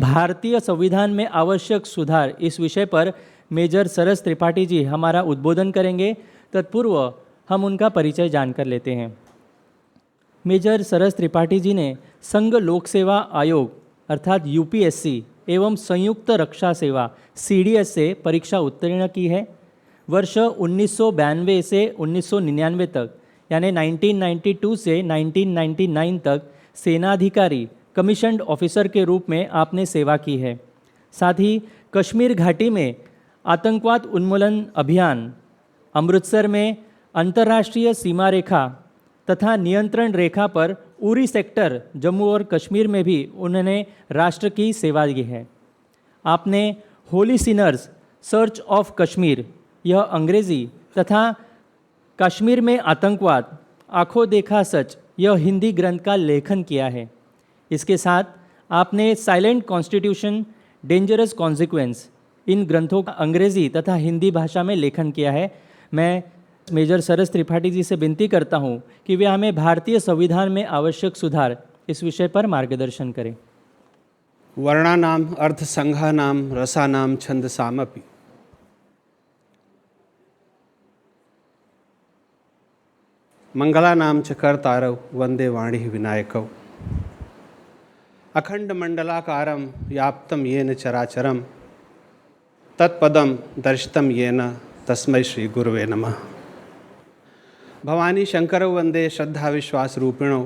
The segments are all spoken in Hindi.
भारतीय संविधान में आवश्यक सुधार इस विषय पर मेजर सरस त्रिपाठी जी हमारा उद्बोधन करेंगे। तत्पूर्व हम उनका परिचय जानकर लेते हैं। मेजर सरस त्रिपाठी जी ने संघ लोक सेवा आयोग अर्थात यूपीएससी एवं संयुक्त रक्षा सेवा सीडीएस से परीक्षा उत्तीर्ण की है। वर्ष 1992 से 1999 तक यानी 1992 से 1999 तक सेनाधिकारी कमीशन्ड ऑफिसर के रूप में आपने सेवा की है। साथ ही कश्मीर घाटी में आतंकवाद उन्मूलन अभियान, अमृतसर में अंतर्राष्ट्रीय सीमा रेखा तथा नियंत्रण रेखा पर उरी सेक्टर जम्मू और कश्मीर में भी उन्होंने राष्ट्र की सेवा की है। आपने Holi Sinners search of Kashmir यह अंग्रेज़ी तथा कश्मीर में आतंकवाद आंखों देखा सच यह हिंदी ग्रंथ का लेखन किया है। इसके साथ आपने साइलेंट कॉन्स्टिट्यूशन डेंजरस कॉन्सिक्वेंस इन ग्रंथों का अंग्रेज़ी तथा हिंदी भाषा में लेखन किया है। मैं मेजर सरस त्रिपाठी जी से विनती करता हूं कि वे हमें भारतीय संविधान में आवश्यक सुधार इस विषय पर मार्गदर्शन करें। वर्णानाम अर्थसंघानाम रसानाम छंदसामपि मंगलानाम च कर्तारौ वंदे वाणी विनायकौ अखंड मंडलाकारं व्याप्तं येन चराचरं तत्पदं दर्शितं येन तस्मै श्री गुरुवे नमः। भवानी शंकरौ वंदे श्रद्धा विश्वास रूपिणौ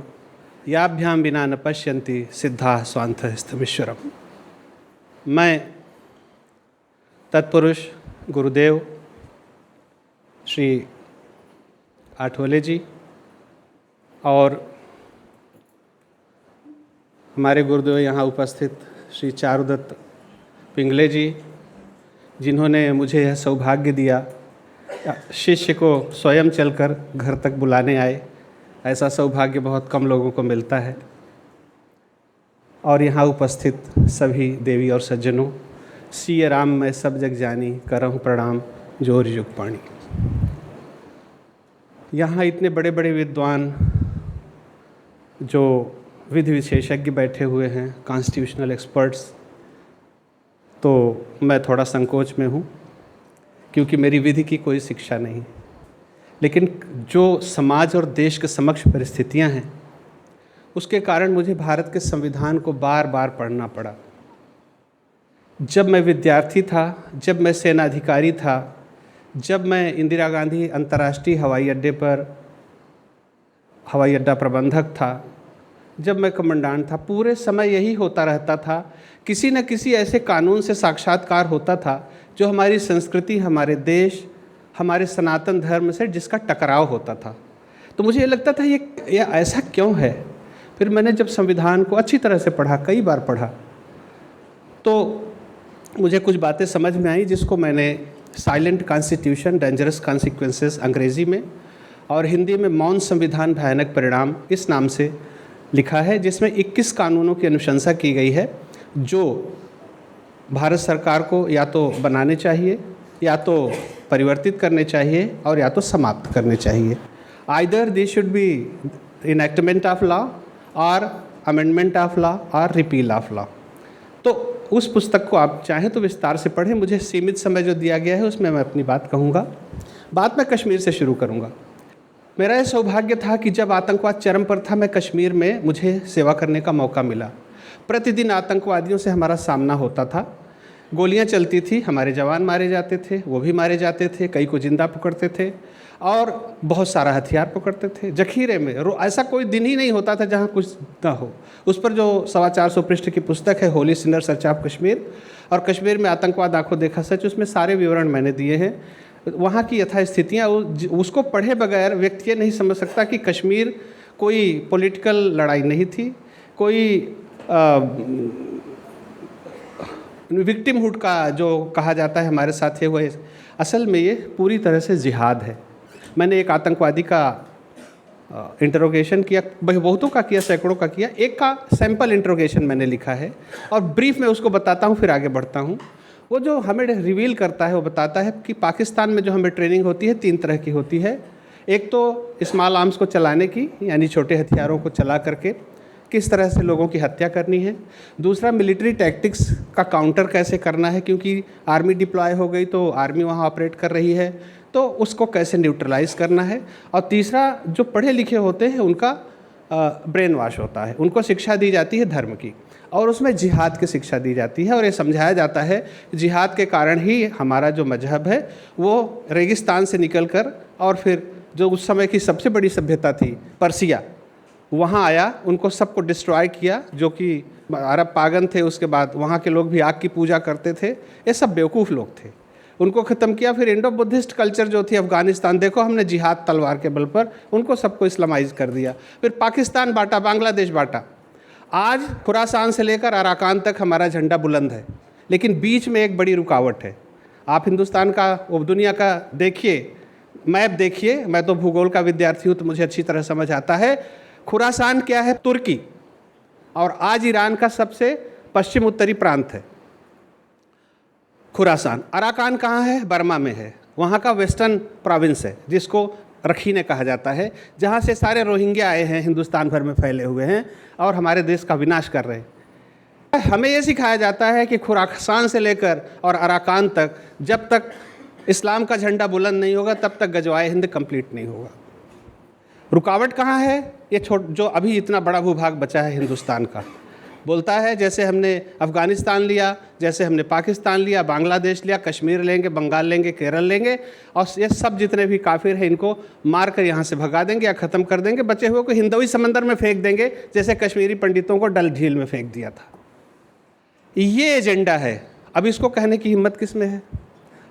याभ्यां विना न पश्यन्ति सिद्धा स्वांतस्थमीश्वरम्। मैं तत्पुरुष गुरुदेव श्री आठवले जी और हमारे गुरुदेव यहाँ उपस्थित श्री चारुदत्त पिंगले जी, जिन्होंने मुझे यह सौभाग्य दिया शिष्य को स्वयं चलकर घर तक बुलाने आए, ऐसा सौभाग्य बहुत कम लोगों को मिलता है। और यहाँ उपस्थित सभी देवी और सज्जनों, सिय राम मैं सब जग जानी करहूँ प्रणाम जोर युग पाणी। यहाँ इतने बड़े बड़े विद्वान जो विधि विशेषज्ञ बैठे हुए हैं, कॉन्स्टिट्यूशनल एक्सपर्ट्स, तो मैं थोड़ा संकोच में हूँ क्योंकि मेरी विधि की कोई शिक्षा नहीं। लेकिन जो समाज और देश के समक्ष परिस्थितियाँ हैं उसके कारण मुझे भारत के संविधान को बार बार पढ़ना पड़ा। जब मैं विद्यार्थी था, जब मैं सेनाधिकारी था, जब मैं इंदिरा गांधी अंतर्राष्ट्रीय हवाई अड्डे पर हवाई अड्डा प्रबंधक था, जब मैं कमांडेंट था, पूरे समय यही होता रहता था। किसी न किसी ऐसे कानून से साक्षात्कार होता था जो हमारी संस्कृति, हमारे देश, हमारे सनातन धर्म से जिसका टकराव होता था। तो मुझे ये लगता था ये ऐसा क्यों है। फिर मैंने जब संविधान को अच्छी तरह से पढ़ा, कई बार पढ़ा, तो मुझे कुछ बातें समझ में आई जिसको मैंने साइलेंट कॉन्स्टिट्यूशन डेंजरस कॉन्सिक्वेंसेस अंग्रेज़ी में और हिंदी में मौन संविधान भयानक परिणाम इस नाम से लिखा है, जिसमें 21 कानूनों की अनुशंसा की गई है जो भारत सरकार को या तो बनाने चाहिए, या तो परिवर्तित करने चाहिए और या तो समाप्त करने चाहिए। Either this should be enactment of law और अमेंडमेंट ऑफ लॉ और रिपील ऑफ लॉ। तो उस पुस्तक को आप चाहें तो विस्तार से पढ़ें। मुझे सीमित समय जो दिया गया है उसमें मैं अपनी बात कहूँगा। बात मैं कश्मीर से शुरू करूँगा। मेरा यह सौभाग्य था कि जब आतंकवाद चरम पर था, मैं कश्मीर में मुझे सेवा करने का मौका मिला। प्रतिदिन आतंकवादियों से हमारा सामना होता था, गोलियां चलती थी, हमारे जवान मारे जाते थे, वो भी मारे जाते थे, कई को जिंदा पकड़ते थे और बहुत सारा हथियार पकड़ते थे। जखीरे में ऐसा कोई दिन ही नहीं होता था जहां कुछ ना हो। उस पर जो 450 पृष्ठ की पुस्तक है Holi Sinner search of Kashmir और कश्मीर में आतंकवाद आंखों देखा सच, उसमें सारे विवरण मैंने दिए हैं। वहाँ की यथास्थितियाँ, उसको पढ़े बगैर व्यक्ति ये नहीं समझ सकता कि कश्मीर कोई पॉलिटिकल लड़ाई नहीं थी, कोई विक्टिमहुड का जो कहा जाता है हमारे साथ है, वो असल में ये पूरी तरह से जिहाद है। मैंने एक आतंकवादी का इंटरोगेशन किया, बहुतों का किया, सैकड़ों का किया। एक का सैंपल इंटरोगेशन मैंने लिखा है और ब्रीफ में उसको बताता हूँ, फिर आगे बढ़ता हूँ। वो जो हमें रिवील करता है वो बताता है कि पाकिस्तान में जो हमें ट्रेनिंग होती है 3 तरह की होती है। एक तो स्मॉल आर्म्स को चलाने की, यानी छोटे हथियारों को चला करके किस तरह से लोगों की हत्या करनी है। दूसरा, मिलिट्री टैक्टिक्स का काउंटर कैसे करना है, क्योंकि आर्मी डिप्लॉय हो गई तो आर्मी वहाँ ऑपरेट कर रही है, तो उसको कैसे न्यूट्रलाइज करना है। और तीसरा, जो पढ़े लिखे होते हैं उनका ब्रेन वॉश होता है, उनको शिक्षा दी जाती है धर्म की, और उसमें जिहाद की शिक्षा दी जाती है और ये समझाया जाता है जिहाद के कारण ही हमारा जो मजहब है वो रेगिस्तान से निकलकर और फिर जो उस समय की सबसे बड़ी सभ्यता थी पर्सिया, वहाँ आया, उनको सबको डिस्ट्रॉय किया। जो कि अरब पागन थे, उसके बाद वहाँ के लोग भी आग की पूजा करते थे, ये सब बेवकूफ़ लोग थे, उनको ख़त्म किया। फिर इंडो बुद्धिस्ट कल्चर जो थी अफ़गानिस्तान, देखो हमने जिहाद तलवार के बल पर उनको सबको इस्लामाइज कर दिया। फिर पाकिस्तान बांटा, बांग्लादेश बांटा, आज खुरासान से लेकर अराकान तक हमारा झंडा बुलंद है, लेकिन बीच में एक बड़ी रुकावट है। आप हिंदुस्तान का, वो दुनिया का देखिए, मैप देखिए, मैं तो भूगोल का विद्यार्थी हूँ तो मुझे अच्छी तरह समझ आता है। खुरासान क्या है? तुर्की, और आज ईरान का सबसे पश्चिम उत्तरी प्रांत है खुरासान। अराकान कहाँ है? बर्मा में है, वहाँ का वेस्टर्न प्रोविंस है जिसको रखीने कहा जाता है, जहाँ से सारे रोहिंग्या आए हैं, हिंदुस्तान भर में फैले हुए हैं और हमारे देश का विनाश कर रहे हैं। हमें ये सिखाया जाता है कि खुरासान से लेकर और अराकान तक जब तक इस्लाम का झंडा बुलंद नहीं होगा तब तक गजवाए हिंद कंप्लीट नहीं होगा। रुकावट कहाँ है? ये जो अभी इतना बड़ा भूभाग बचा है हिंदुस्तान का, बोलता है जैसे हमने अफ़गानिस्तान लिया, जैसे हमने पाकिस्तान लिया, बांग्लादेश लिया, कश्मीर लेंगे, बंगाल लेंगे, केरल लेंगे, और ये सब जितने भी काफिर हैं इनको मार कर यहाँ से भगा देंगे या ख़त्म कर देंगे, बचे हुए को हिंदवी समंदर में फेंक देंगे, जैसे कश्मीरी पंडितों को डल झील में फेंक दिया था। ये एजेंडा है। अब इसको कहने की हिम्मत किस में है?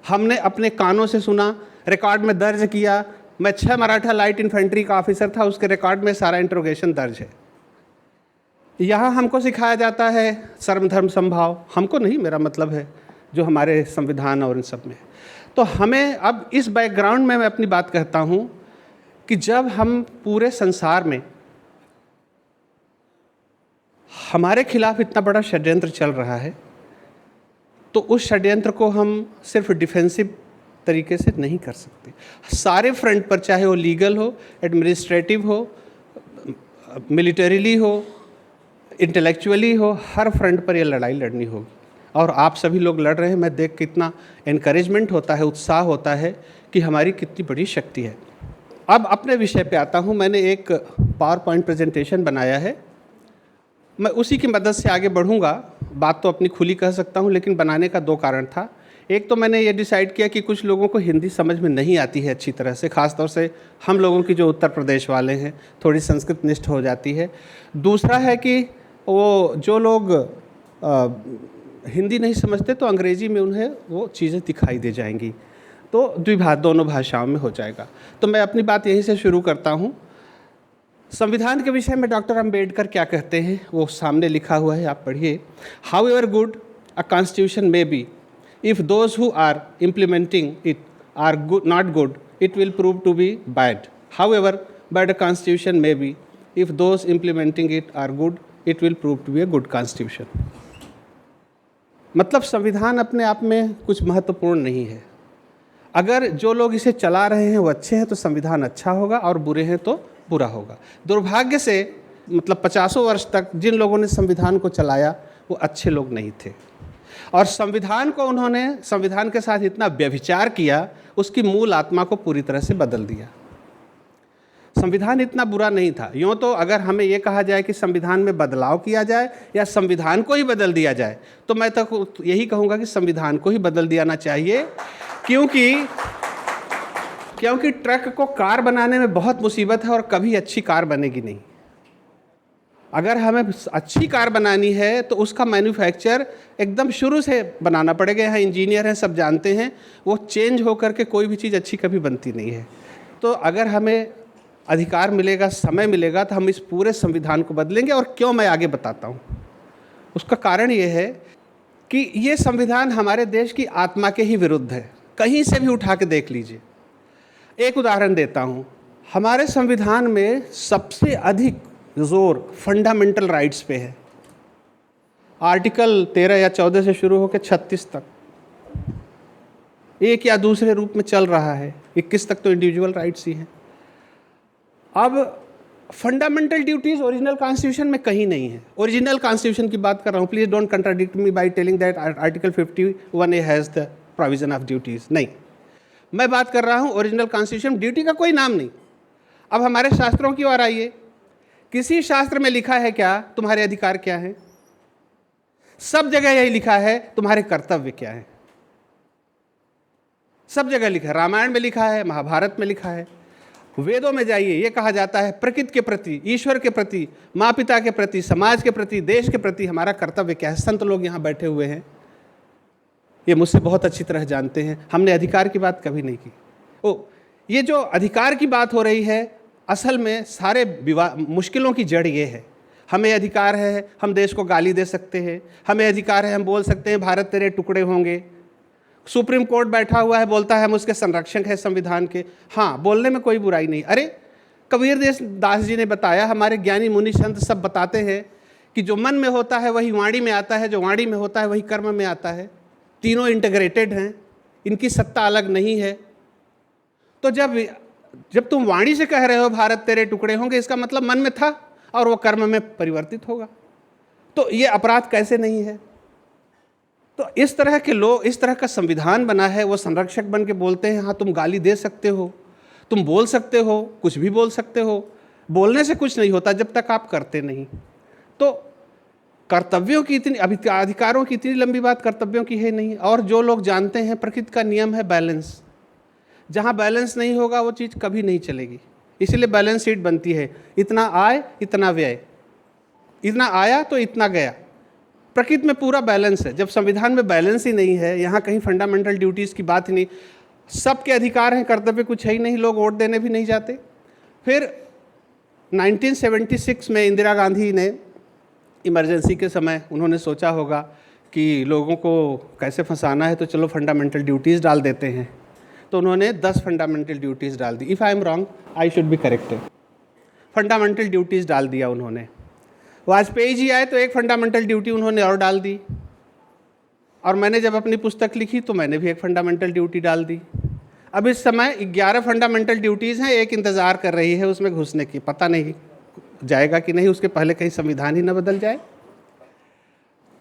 हमने अपने कानों से सुना, रिकॉर्ड में दर्ज किया। मैं 6 मराठा लाइट इन्फेंट्री का ऑफिसर था, उसके रिकॉर्ड में सारा इंट्रोगेशन दर्ज है। यहाँ हमको सिखाया जाता है सर्व धर्म समभाव, हमको नहीं, मेरा मतलब है जो हमारे संविधान और इन सब में। तो हमें अब इस बैकग्राउंड में मैं अपनी बात कहता हूँ कि जब हम पूरे संसार में हमारे खिलाफ इतना बड़ा षड्यंत्र चल रहा है, तो उस षड्यंत्र को हम सिर्फ डिफेंसिव तरीके से नहीं कर सकते। सारे फ्रंट पर, चाहे वो लीगल हो, एडमिनिस्ट्रेटिव हो, मिलिटरीली हो, इंटेलेक्चुअली हो, हर फ्रंट पर ये लड़ाई लड़नी होगी। और आप सभी लोग लड़ रहे हैं, मैं देख के इतना एनकरेजमेंट होता है, उत्साह होता है कि हमारी कितनी बड़ी शक्ति है। अब अपने विषय पे आता हूँ। मैंने एक पावर पॉइंट प्रेजेंटेशन बनाया है, मैं उसी की मदद से आगे बढ़ूँगा। बात तो अपनी खुली कह सकता हूँ, लेकिन बनाने का 2 कारण था। एक तो मैंने ये डिसाइड किया कि कुछ लोगों को हिंदी समझ में नहीं आती है अच्छी तरह से, ख़ासतौर से हम लोगों की जो उत्तर प्रदेश वाले हैं, थोड़ी संस्कृत निष्ठ हो जाती है। दूसरा है कि वो जो लोग हिंदी नहीं समझते तो अंग्रेज़ी में उन्हें वो चीज़ें दिखाई दे जाएंगी, तो दोनों भाषाओं में हो जाएगा। तो मैं अपनी बात यहीं से शुरू करता हूँ। संविधान के विषय में डॉक्टर अम्बेडकर क्या कहते हैं वो सामने लिखा हुआ है, आप पढ़िए। How ever good a constitution may be, if those who are implementing it are not good, it will prove to be bad. However bad a constitution may be, if those implementing it are good, it will prove to be a good constitution. मतलब संविधान अपने आप में कुछ महत्वपूर्ण नहीं है। अगर जो लोग इसे चला रहे हैं वो अच्छे हैं तो संविधान अच्छा होगा, और बुरे हैं तो बुरा होगा। दुर्भाग्य से मतलब 50 वर्ष तक जिन लोगों ने संविधान को चलाया वो अच्छे लोग नहीं थे, और संविधान को उन्होंने संविधान के साथ इतना व्यभिचार किया, उसकी मूल आत्मा को पूरी तरह से बदल दिया। संविधान इतना बुरा नहीं था। यूँ तो अगर हमें ये कहा जाए कि संविधान में बदलाव किया जाए या संविधान को ही बदल दिया जाए, तो मैं तो यही कहूँगा कि संविधान को ही बदल दियाना चाहिए, क्योंकि ट्रक को कार बनाने में बहुत मुसीबत है और कभी अच्छी कार बनेगी नहीं। अगर हमें अच्छी कार बनानी है तो उसका मैन्युफैक्चर एकदम शुरू से बनाना पड़ेगा। यहाँ इंजीनियर हैं, सब जानते हैं, वो चेंज होकर के कोई भी चीज़ अच्छी कभी बनती नहीं है। तो अगर हमें अधिकार मिलेगा, समय मिलेगा, तो हम इस पूरे संविधान को बदलेंगे। और क्यों, मैं आगे बताता हूँ। उसका कारण ये है कि ये संविधान हमारे देश की आत्मा के ही विरुद्ध है। कहीं से भी उठा के देख लीजिए। एक उदाहरण देता हूँ। हमारे संविधान में सबसे अधिक जोर फंडामेंटल राइट्स पे है। आर्टिकल 13 या 14 से शुरू होकर 36 तक एक या दूसरे रूप में चल रहा है, 21 तक तो इंडिविजुअल राइट्स ही हैं। अब फंडामेंटल ड्यूटीज ओरिजिनल कॉन्स्टिट्यूशन में कहीं नहीं है। ओरिजिनल कॉन्स्टिट्यूशन की बात कर रहा हूँ, please don't contradict me by telling that article 51A has the provision of duties. नहीं, मैं बात कर रहा हूँ ओरिजिनल कॉन्स्टिट्यूशन, ड्यूटी का कोई नाम नहीं। अब हमारे शास्त्रों की ओर आइए, किसी शास्त्र में लिखा है क्या तुम्हारे अधिकार क्या है? सब जगह यही लिखा है तुम्हारे कर्तव्य क्या है। सब जगह लिखा है, रामायण में लिखा है, महाभारत में लिखा है, वेदों में जाइए, ये कहा जाता है प्रकृति के प्रति, ईश्वर के प्रति, माँ पिता के प्रति, समाज के प्रति, देश के प्रति हमारा कर्तव्य क्या है। संत लोग यहाँ बैठे हुए हैं, ये मुझसे बहुत अच्छी तरह जानते हैं। हमने अधिकार की बात कभी नहीं की। ये जो अधिकार की बात हो रही है, असल में सारे मुश्किलों की जड़ ये है। हमें अधिकार है, हम देश को गाली दे सकते हैं, हमें अधिकार है, हम बोल सकते हैं भारत तेरे टुकड़े होंगे। सुप्रीम कोर्ट बैठा हुआ है, बोलता है हम उसके संरक्षक हैं संविधान के। हाँ, बोलने में कोई बुराई नहीं। अरे कबीर दास जी ने बताया, हमारे ज्ञानी मुनि संत सब बताते हैं कि जो मन में होता है वही वाणी में आता है, जो वाणी में होता है वही कर्म में आता है। तीनों इंटीग्रेटेड हैं, इनकी सत्ता अलग नहीं है। तो जब तुम वाणी से कह रहे हो भारत तेरे टुकड़े होंगे, इसका मतलब मन में था और वो कर्म में परिवर्तित होगा। तो ये अपराध कैसे नहीं है? तो इस तरह के लोग, इस तरह का संविधान बना है, वो संरक्षक बन के बोलते हैं हाँ तुम गाली दे सकते हो, तुम बोल सकते हो, कुछ भी बोल सकते हो। बोलने से कुछ नहीं होता जब तक आप करते नहीं। तो कर्तव्यों की इतनी, अधिकारों की इतनी लंबी बात कर्तव्यों की है नहीं। और जो लोग जानते हैं प्रकृति का नियम है बैलेंस, जहाँ बैलेंस नहीं होगा वो चीज़ कभी नहीं चलेगी। इसीलिए बैलेंस शीट बनती है, इतना आय इतना व्यय, इतना आया तो इतना गया। प्रकृति में पूरा बैलेंस है। जब संविधान में बैलेंस ही नहीं है, यहाँ कहीं फंडामेंटल ड्यूटीज़ की बात ही नहीं, सबके अधिकार हैं, कर्तव्य कुछ है ही नहीं, लोग वोट देने भी नहीं जाते। फिर 1976 में इंदिरा गांधी ने इमरजेंसी के समय उन्होंने सोचा होगा कि लोगों को कैसे फंसाना है, तो चलो फंडामेंटल ड्यूटीज़ डाल देते हैं। तो उन्होंने 10 फंडामेंटल ड्यूटीज़ डाल दी। If I am wrong I should be corrected. Fundamental duties डाल दिया उन्होंने। वाजपेयी जी आए तो एक फंडामेंटल ड्यूटी उन्होंने और डाल दी। और मैंने जब अपनी पुस्तक लिखी तो मैंने भी एक फंडामेंटल ड्यूटी डाल दी। अब इस समय 11 फंडामेंटल ड्यूटीज़ हैं, एक इंतज़ार कर रही है उसमें घुसने की। पता नहीं जाएगा कि नहीं, उसके पहले कहीं संविधान ही न बदल जाए।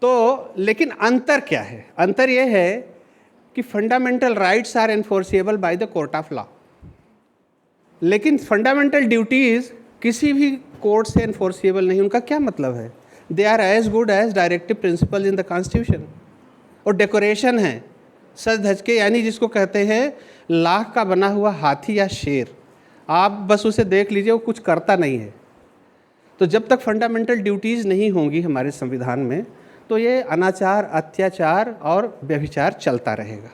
तो लेकिन अंतर क्या है? अंतर यह है कि fundamental rights are enforceable by the court of law, लेकिन फंडामेंटल ड्यूटीज़ किसी भी कोर्ट से एनफोर्सेबल नहीं। उनका क्या मतलब है? They are as good as directive principle in the constitution. और डेकोरेशन है सज धज के, यानी जिसको कहते हैं लाख का बना हुआ हाथी या शेर, आप बस उसे देख लीजिए, वो कुछ करता नहीं है। तो जब तक फंडामेंटल ड्यूटीज़ नहीं होंगी हमारे संविधान में, तो ये अनाचार, अत्याचार और व्यभिचार चलता रहेगा।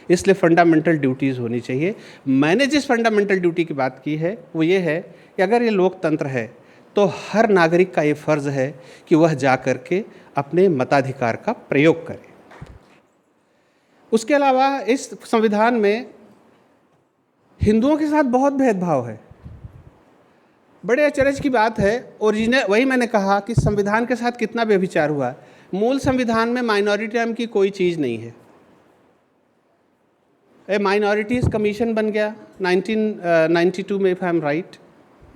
इसलिए फंडामेंटल ड्यूटीज़ होनी चाहिए। मैंने जिस फंडामेंटल ड्यूटी की बात की है वो ये है कि अगर ये लोकतंत्र है तो हर नागरिक का ये फ़र्ज़ है कि वह जा कर के अपने मताधिकार का प्रयोग करे। उसके अलावा इस संविधान में हिंदुओं के साथ बहुत भेदभाव है। बड़े अचरज की बात है, ओरिजिनल वही मैंने कहा कि संविधान के साथ कितना व्यभिचार हुआ। मूल संविधान में माइनॉरिटी नाम की कोई चीज़ नहीं है। माइनॉरिटीज़ कमीशन बन गया 1992 में, इफ़ आई एम राइट,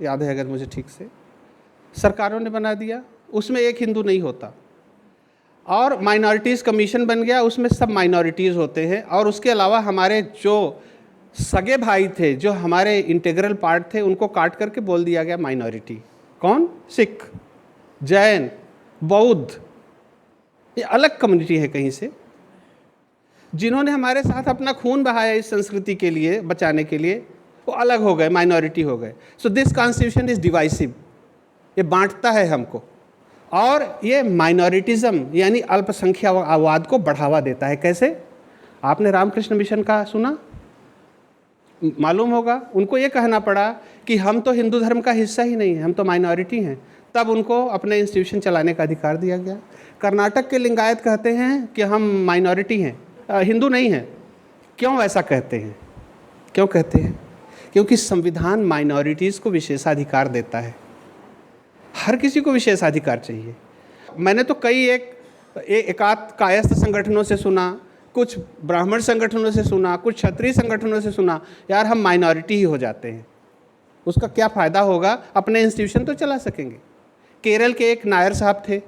याद है अगर मुझे ठीक से, सरकारों ने बना दिया। उसमें एक हिंदू नहीं होता। और माइनॉरिटीज़ कमीशन बन गया, उसमें सब माइनॉरिटीज़ होते हैं। और उसके अलावा हमारे जो सगे भाई थे, जो हमारे इंटीग्रल पार्ट थे, उनको काट करके बोल दिया गया माइनॉरिटी। कौन? सिख, जैन, बौद्ध, ये अलग कम्युनिटी है कहीं से, जिन्होंने हमारे साथ अपना खून बहाया इस संस्कृति के लिए, बचाने के लिए, वो अलग हो गए, माइनॉरिटी हो गए। So this constitution is divisive, ये बांटता है हमको। और ये माइनॉरिटिज़म यानी अल्पसंख्यावाद को बढ़ावा देता है। कैसे? आपने रामकृष्ण मिशन का सुना, मालूम होगा। उनको ये कहना पड़ा कि हम तो हिंदू धर्म का हिस्सा ही नहीं है, हम तो माइनॉरिटी हैं, तब उनको अपने इंस्टीट्यूशन चलाने का अधिकार दिया गया। कर्नाटक के लिंगायत कहते हैं कि हम माइनॉरिटी हैं, हिंदू नहीं हैं। क्यों ऐसा कहते हैं? क्यों कहते हैं? क्योंकि संविधान माइनॉरिटीज़ को विशेषाधिकार देता है। हर किसी को विशेषाधिकार चाहिए। मैंने तो कई एकाध कायस्थ संगठनों से सुना, कुछ ब्राह्मण संगठनों से सुना, कुछ क्षत्रिय संगठनों से सुना, यार हम माइनॉरिटी ही हो जाते हैं। उसका क्या फ़ायदा होगा, अपने इंस्टीट्यूशन तो चला सकेंगे। केरल के एक नायर साहब थे,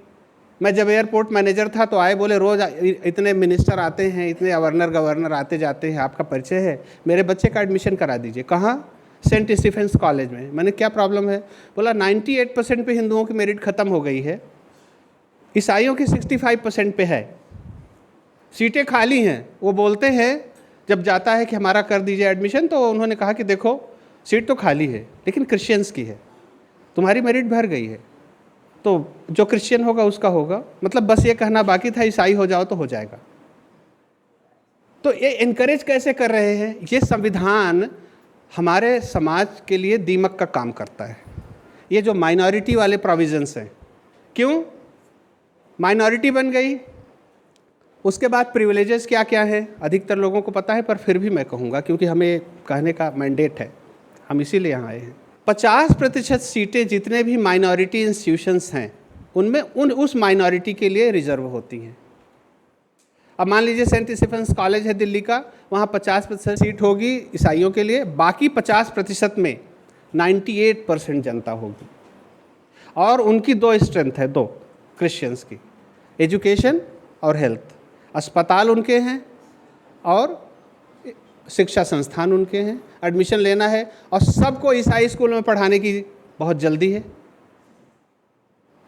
मैं जब एयरपोर्ट मैनेजर था तो आए, बोले रोज़ इतने मिनिस्टर आते हैं, इतने गवर्नर आते जाते हैं, आपका परिचय है, मेरे बच्चे का एडमिशन करा दीजिए। कहाँ? सेंट स्टीफेंस कॉलेज में। मैंने क्या प्रॉब्लम है? बोला 98% पे हिंदुओं की मेरिट ख़त्म हो गई है, ईसाइयों की 65% पे है, सीटें खाली हैं। वो बोलते हैं जब जाता है कि हमारा कर दीजिए एडमिशन, तो उन्होंने कहा कि देखो सीट तो खाली है लेकिन क्रिश्चियंस की है, तुम्हारी मेरिट भर गई है, तो जो क्रिश्चियन होगा उसका होगा। मतलब बस ये कहना बाकी था ईसाई हो जाओ तो हो जाएगा। तो ये इनकरेज कैसे कर रहे हैं? ये संविधान हमारे समाज के लिए दीमक का काम करता है। ये जो माइनॉरिटी वाले प्रोविजंस हैं, क्यों माइनॉरिटी बन गई, उसके बाद प्रिविलेजेस क्या क्या हैं अधिकतर लोगों को पता है, पर फिर भी मैं कहूँगा क्योंकि हमें कहने का मैंडेट है, हम इसीलिए यहाँ आए हैं। 50% सीटें जितने भी माइनॉरिटी इंस्टीट्यूशंस हैं उनमें उस माइनॉरिटी के लिए रिजर्व होती हैं। अब मान लीजिए सेंट स्टीफेंस कॉलेज है दिल्ली का, वहाँ 50% सीट होगी ईसाइयों के लिए, बाकी 50% में 98% जनता होगी। और उनकी दो स्ट्रेंथ है, दो क्रिश्चियंस की, एजुकेशन और हेल्थ। अस्पताल उनके हैं और शिक्षा संस्थान उनके हैं। एडमिशन लेना है और सबको ईसाई स्कूल में पढ़ाने की बहुत जल्दी है।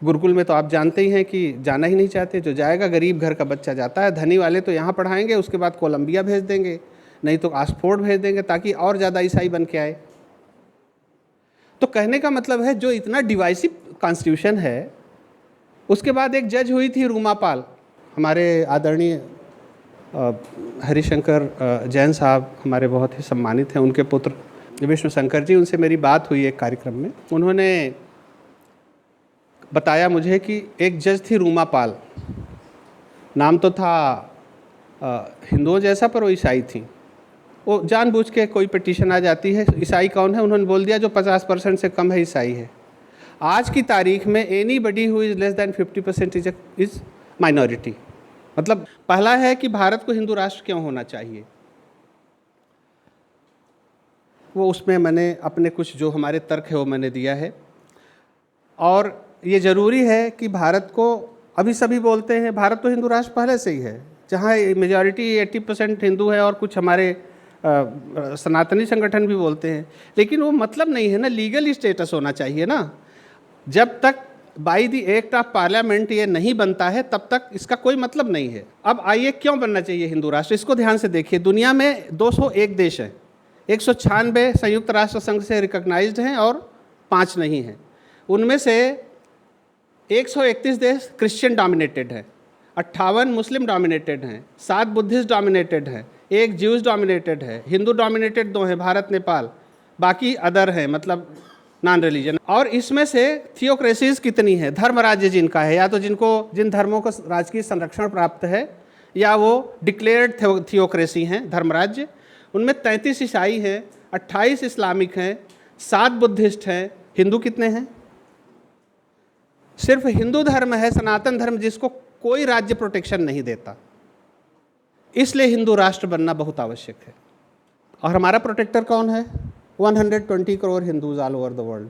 गुरुकुल में तो आप जानते ही हैं कि जाना ही नहीं चाहते, जो जाएगा गरीब घर का बच्चा जाता है, धनी वाले तो यहाँ पढ़ाएंगे, उसके बाद कोलंबिया भेज देंगे, नहीं तो ऑक्सफोर्ड भेज देंगे ताकि और ज़्यादा ईसाई बन के आए। तो कहने का मतलब है जो इतना डिवाइसिव कॉन्स्टिट्यूशन है। उसके बाद एक जज हुई थी रूमा पाल, हमारे आदरणीय हरिशंकर जैन साहब हमारे बहुत ही सम्मानित हैं, उनके पुत्र विष्णु शंकर जी, उनसे मेरी बात हुई एक कार्यक्रम में। उन्होंने बताया मुझे कि एक जज थी रूमा पाल, नाम तो था हिंदुओं जैसा पर वो ईसाई थी। वो जानबूझ के कोई पिटीशन आ जाती है, ईसाई कौन है, उन्होंने बोल दिया जो 50% से कम है ईसाई है। आज की तारीख में anybody who is less than 50% is minority. मतलब पहला है कि भारत को हिंदू राष्ट्र क्यों होना चाहिए, वो उसमें मैंने अपने कुछ जो हमारे तर्क है वो मैंने दिया है। और ये ज़रूरी है कि भारत को, अभी सभी बोलते हैं भारत तो हिंदू राष्ट्र पहले से ही है, जहाँ मेजॉरिटी 80% हिंदू है और कुछ हमारे सनातनी संगठन भी बोलते हैं, लेकिन वो मतलब नहीं है ना, लीगल स्टेटस होना चाहिए ना। जब तक by the act of parliament ये नहीं बनता है तब तक इसका कोई मतलब नहीं है। अब आइए क्यों बनना चाहिए हिंदू राष्ट्र, इसको ध्यान से देखिए। दुनिया में 201 देश हैं, 196 संयुक्त राष्ट्र संघ से रिकॉग्नाइज्ड हैं और 5 नहीं हैं। उनमें से 131 देश क्रिश्चियन डोमिनेटेड हैं, 58 मुस्लिम डोमिनेटेड हैं, 7 बुद्धिस्ट डोमिनेटेड हैं, 1 ज्यूज डोमिनेटेड है, हिंदू डोमिनेटेड 2 हैं, भारत नेपाल, बाकी अदर हैं, मतलब नॉन रिलीजन। और इसमें से थियोक्रेसीज कितनी है, धर्म राज्य जिनका है, या तो जिन धर्मों को राजकीय संरक्षण प्राप्त है या वो डिक्लेयर्ड थियोक्रेसी हैं धर्म राज्य, उनमें 33 ईसाई हैं, 28 इस्लामिक हैं, 7 बुद्धिस्ट हैं। हिंदू कितने हैं? सिर्फ हिंदू धर्म है सनातन धर्म जिसको कोई राज्य प्रोटेक्शन नहीं देता। इसलिए हिंदू राष्ट्र बनना बहुत आवश्यक है। और हमारा प्रोटेक्टर कौन है? 120 crore Hindus all over the world.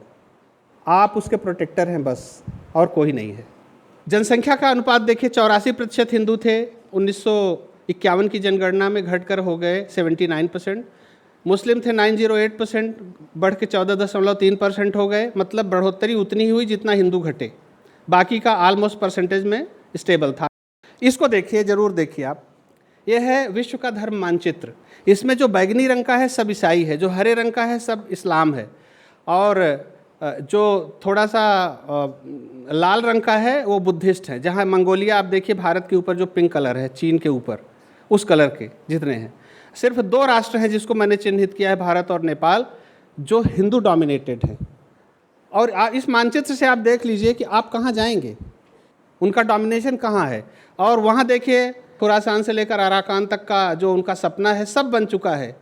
आप उसके प्रोटेक्टर हैं बस, और कोई नहीं है। जनसंख्या का अनुपात देखिए, 84% हिंदू थे 1951 की जनगणना में, घटकर हो गए 79%। मुस्लिम थे 908%, बढ़ के 14.3% हो गए। मतलब बढ़ोतरी उतनी हुई जितना हिंदू घटे, बाकी का ऑलमोस्ट परसेंटेज में स्टेबल था। इसको देखिए, ज़रूर देखिए आप। यह है विश्व का धर्म मानचित्र। इसमें जो बैगनी रंग का है सब ईसाई है, जो हरे रंग का है सब इस्लाम है, और जो थोड़ा सा लाल रंग का है वो बुद्धिस्ट है। जहाँ मंगोलिया आप देखिए, भारत के ऊपर जो पिंक कलर है, चीन के ऊपर उस कलर के जितने हैं। सिर्फ 2 राष्ट्र हैं जिसको मैंने चिन्हित किया है, भारत और नेपाल, जो हिंदू डोमिनेटेड हैं। और इस मानचित्र से आप देख लीजिए कि आप कहाँ जाएंगे, उनका डोमिनेशन कहाँ है। और वहाँ देखिए खुरासान से लेकर अराकान तक का जो उनका सपना है सब बन चुका है,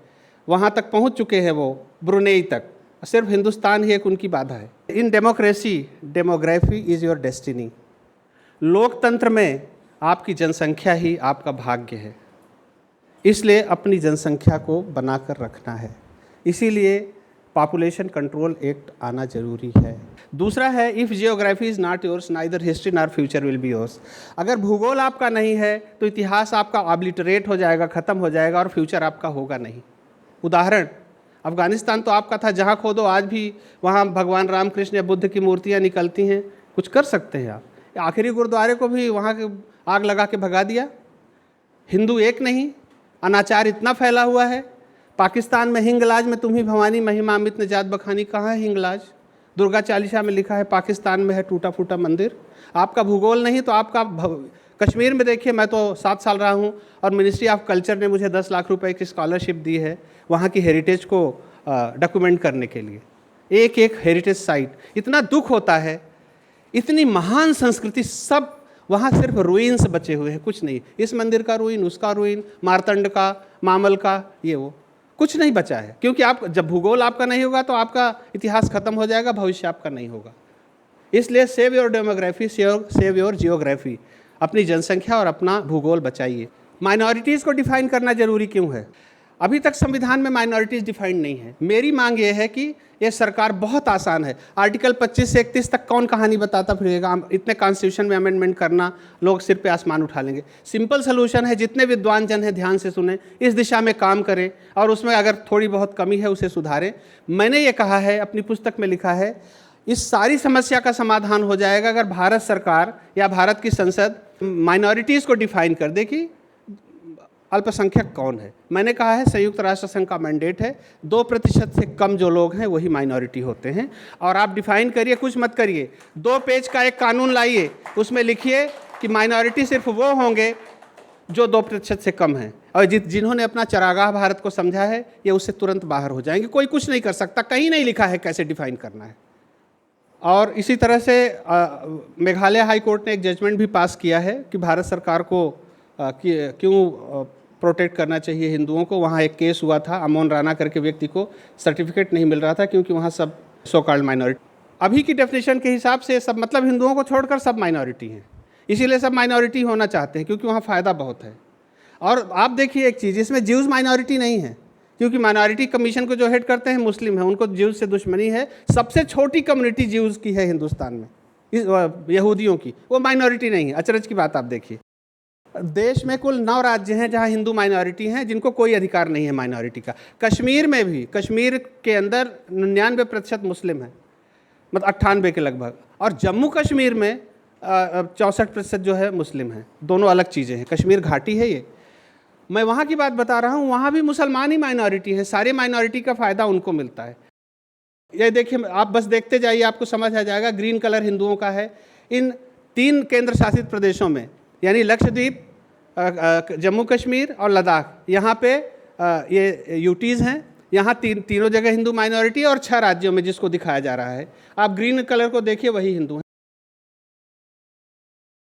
वहाँ तक पहुँच चुके हैं वो, ब्रुनेई तक। सिर्फ हिंदुस्तान ही एक उनकी बाधा है। In democracy, demography is your destiny. लोकतंत्र में आपकी जनसंख्या ही आपका भाग्य है, इसलिए अपनी जनसंख्या को बनाकर रखना है। इसीलिए पॉपुलेशन कंट्रोल एक्ट आना जरूरी है। दूसरा है, if geography is not yours neither history nor future will be yours. अगर भूगोल आपका नहीं है तो इतिहास आपका ऑब्लिटरेट हो जाएगा, ख़त्म हो जाएगा, और फ्यूचर आपका होगा नहीं। उदाहरण, अफ़गानिस्तान तो आपका था, जहाँ खोदो आज भी वहाँ भगवान रामकृष्ण या बुद्ध की मूर्तियाँ निकलती हैं, कुछ कर सकते हैं आप। आखिरी गुरुद्वारे को भी वहाँ के आग लगा के भगा दिया। हिंदू एक नहीं, अनाचार इतना फैला हुआ है। पाकिस्तान में हिंगलाज में तुम्ही भवानी महिमा अमित ने जात बखानी, कहाँ है हिंगलाज? दुर्गा चालीसा में लिखा है पाकिस्तान में है टूटा फूटा मंदिर। आपका भूगोल नहीं तो आपका कश्मीर में देखिए, मैं तो 7 साल रहा हूँ और मिनिस्ट्री ऑफ कल्चर ने मुझे 10 लाख रुपए की स्कॉलरशिप दी है वहाँ की हेरिटेज को डॉक्यूमेंट करने के लिए। एक एक हेरिटेज साइट, इतना दुख होता है, इतनी महान संस्कृति, सब वहाँ सिर्फ रूइंस बचे हुए हैं, कुछ नहीं। इस मंदिर का रूइन, उसका रूइन, मारतंड का, मामल का, ये वो, कुछ नहीं बचा है। क्योंकि आप जब भूगोल आपका नहीं होगा तो आपका इतिहास खत्म हो जाएगा, भविष्य आपका नहीं होगा। इसलिए save your demography, save your geography. अपनी जनसंख्या और अपना भूगोल बचाइए। माइनॉरिटीज़ को डिफाइन करना जरूरी क्यों है? अभी तक संविधान में माइनॉरिटीज़ डिफाइंड नहीं है। मेरी मांग ये है कि ये सरकार, बहुत आसान है, आर्टिकल 25 से 31 तक कौन कहानी बताता फिरेगा? इतने कॉन्स्टिट्यूशन में अमेंडमेंट करना, लोग सिर पे आसमान उठा लेंगे। सिंपल सोल्यूशन है, जितने विद्वान जन हैं ध्यान से सुने, इस दिशा में काम करें और उसमें अगर थोड़ी बहुत कमी है उसे सुधारें। मैंने ये कहा है, अपनी पुस्तक में लिखा है, इस सारी समस्या का समाधान हो जाएगा अगर भारत सरकार या भारत की संसद माइनॉरिटीज़ को डिफाइन कर दे कि अल्पसंख्यक कौन है। मैंने कहा है, संयुक्त राष्ट्र संघ का मैंडेट है, 2% से कम जो लोग हैं वही माइनॉरिटी होते हैं। और आप डिफाइन करिए, कुछ मत करिए, 2 पेज का एक कानून लाइए, उसमें लिखिए कि माइनॉरिटी सिर्फ वो होंगे जो 2% से कम हैं, और जिन्होंने अपना चरागाह भारत को समझा है ये उससे तुरंत बाहर हो जाएंगे। कोई कुछ नहीं कर सकता, कहीं नहीं लिखा है कैसे डिफाइन करना है। और इसी तरह से मेघालय हाई कोर्ट ने एक जजमेंट भी पास किया है कि भारत सरकार को क्यों प्रोटेक्ट करना चाहिए हिंदुओं को। वहाँ एक केस हुआ था, अमोन राणा करके व्यक्ति को सर्टिफिकेट नहीं मिल रहा था क्योंकि वहाँ सब सो कॉल्ड माइनॉरिटी। अभी की डेफिनेशन के हिसाब से सब, मतलब हिंदुओं को छोड़कर सब माइनॉरिटी हैं, इसीलिए सब माइनॉरिटी होना चाहते हैं क्योंकि वहाँ फ़ायदा बहुत है। और आप देखिए एक चीज़, इसमें ज्यूज़ माइनॉरिटी नहीं है, क्योंकि माइनॉरिटी कमीशन को जो हेड करते हैं मुस्लिम हैं, उनको ज्यूज़ से दुश्मनी है। सबसे छोटी कम्युनिटी ज्यूज़ की है हिंदुस्तान में, यहूदियों की, वो माइनॉरिटी नहीं है। अचरज की बात आप देखिए, देश में कुल 9 राज्य हैं जहां हिंदू माइनॉरिटी हैं, जिनको कोई अधिकार नहीं है माइनॉरिटी का। कश्मीर में भी, कश्मीर के अंदर 99% मुस्लिम हैं, मतलब 98 के लगभग, और जम्मू कश्मीर में 64% जो है मुस्लिम हैं। दोनों अलग चीज़ें हैं, कश्मीर घाटी है ये। मैं वहाँ की बात बता रहा हूँ, वहाँ भी मुसलमान ही माइनॉरिटी है, सारे माइनॉरिटी का फ़ायदा उनको मिलता है। ये देखिए, आप बस देखते जाइए, आपको समझ आ जाएगा। ग्रीन कलर हिंदुओं का है। इन 3 केंद्र शासित प्रदेशों में, यानी लक्षद्वीप, जम्मू कश्मीर और लद्दाख, यहाँ पे ये यूटीज़ हैं, यहाँ तीनों जगह हिंदू माइनॉरिटी, और 6 राज्यों में जिसको दिखाया जा रहा है, आप ग्रीन कलर को देखिए, वही हिंदू हैं।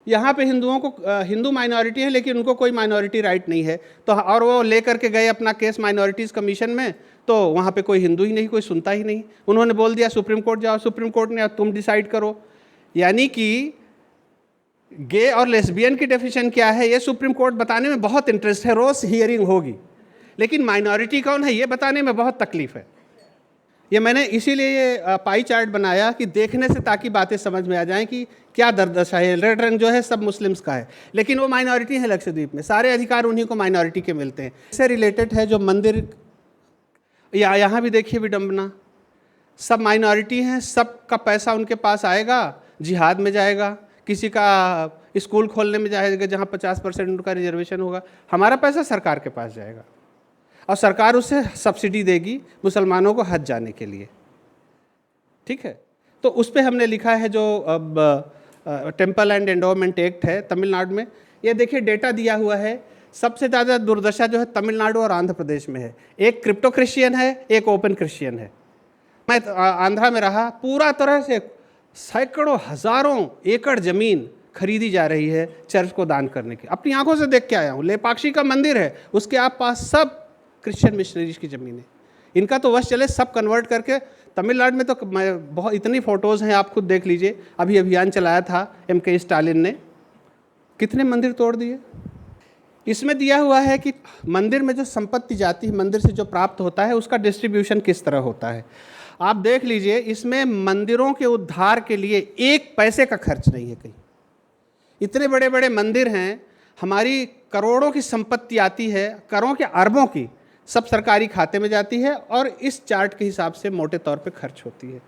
यहाँ पे हिंदुओं को, हिंदू माइनॉरिटी है लेकिन उनको कोई माइनॉरिटी राइट नहीं है, तो और वो लेकर के गए अपना केस माइनॉरिटीज़ कमीशन में, तो वहाँ पे कोई हिंदू ही नहीं, कोई सुनता ही नहीं। उन्होंने बोल दिया सुप्रीम कोर्ट जाओ, सुप्रीम कोर्ट ने तुम डिसाइड करो। यानी कि गे और लेस्बियन की डेफिनेशन क्या है, ये सुप्रीम कोर्ट बताने में बहुत इंटरेस्ट है, रोज़ हियरिंग होगी, लेकिन माइनॉरिटी कौन है ये बताने में बहुत तकलीफ है। ये मैंने इसीलिए ये पाई चार्ट बनाया कि देखने से ताकि बातें समझ में आ जाएं कि क्या दरदशा है। रेड रंग जो है सब मुस्लिम्स का है, लेकिन वो माइनॉरिटी है लक्षद्वीप में, सारे अधिकार उन्हीं को माइनॉरिटी के मिलते हैं। इससे रिलेटेड है जो मंदिर, या यहाँ भी देखिए विडम्बना, सब माइनॉरिटी हैं, सबका पैसा उनके पास आएगा, जिहाद में जाएगा, किसी का स्कूल खोलने में जाएगा जहाँ 50% उनका रिजर्वेशन होगा, हमारा पैसा सरकार के पास जाएगा और सरकार उससे सब्सिडी देगी मुसलमानों को हज जाने के लिए। ठीक है, तो उस पर हमने लिखा है जो अब टेम्पल एंड एंडोमेंट एक्ट है तमिलनाडु में। ये देखिए डेटा दिया हुआ है, सबसे ज़्यादा दुर्दशा जो है तमिलनाडु और आंध्र प्रदेश में है। एक क्रिप्टो क्रिश्चियन है, एक ओपन क्रिश्चियन है। मैं आंध्रा में रहा, पूरा तरह से सैकड़ों हज़ारों एकड़ ज़मीन खरीदी जा रही है चर्च को दान करने की। अपनी आंखों से देख के आया हूँ। लेपाक्षी का मंदिर है, उसके आप पास सब क्रिश्चियन मिशनरीज की ज़मीन है। इनका तो वश चले सब कन्वर्ट करके। तमिलनाडु में तो बहुत इतनी फ़ोटोज़ हैं, आप खुद देख लीजिए। अभी अभियान चलाया था MK स्टालिन ने, कितने मंदिर तोड़ दिए। इसमें दिया हुआ है कि मंदिर में जो संपत्ति जाती है, मंदिर से जो प्राप्त होता है, उसका डिस्ट्रीब्यूशन किस तरह होता है। आप देख लीजिए, इसमें मंदिरों के उद्धार के लिए एक पैसे का खर्च नहीं है कहीं। इतने बड़े बड़े मंदिर हैं, हमारी करोड़ों की संपत्ति आती है, करोड़ों के अरबों की, सब सरकारी खाते में जाती है और इस चार्ट के हिसाब से मोटे तौर पे खर्च होती है।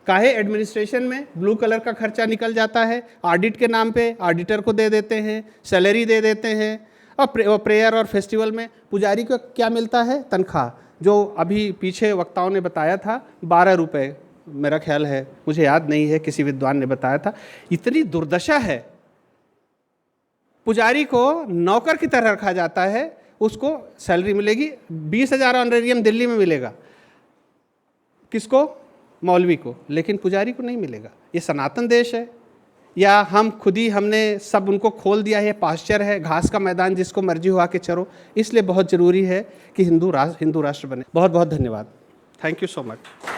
काहे एडमिनिस्ट्रेशन में ब्लू कलर का खर्चा निकल जाता है, ऑडिट के नाम पे ऑडिटर को दे देते हैं, सैलरी दे देते हैं, और प्रेयर और फेस्टिवल में पुजारी को क्या मिलता है, तनख्वाह, जो अभी पीछे वक्ताओं ने बताया था 12 रुपये, मेरा ख्याल है, मुझे याद नहीं है, किसी विद्वान ने बताया था। इतनी दुर्दशा है, पुजारी को नौकर की तरह रखा जाता है, उसको सैलरी मिलेगी 20,000 ऑनरेरियम दिल्ली में मिलेगा, किसको, मौलवी को, लेकिन पुजारी को नहीं मिलेगा। ये सनातन देश है या हम खुद ही हमने सब उनको खोल दिया है, पास्चर है, घास का मैदान, जिसको मर्जी हो आके चरो। इसलिए बहुत ज़रूरी है कि हिंदू राष्ट्र बने। बहुत बहुत धन्यवाद। Thank you so much.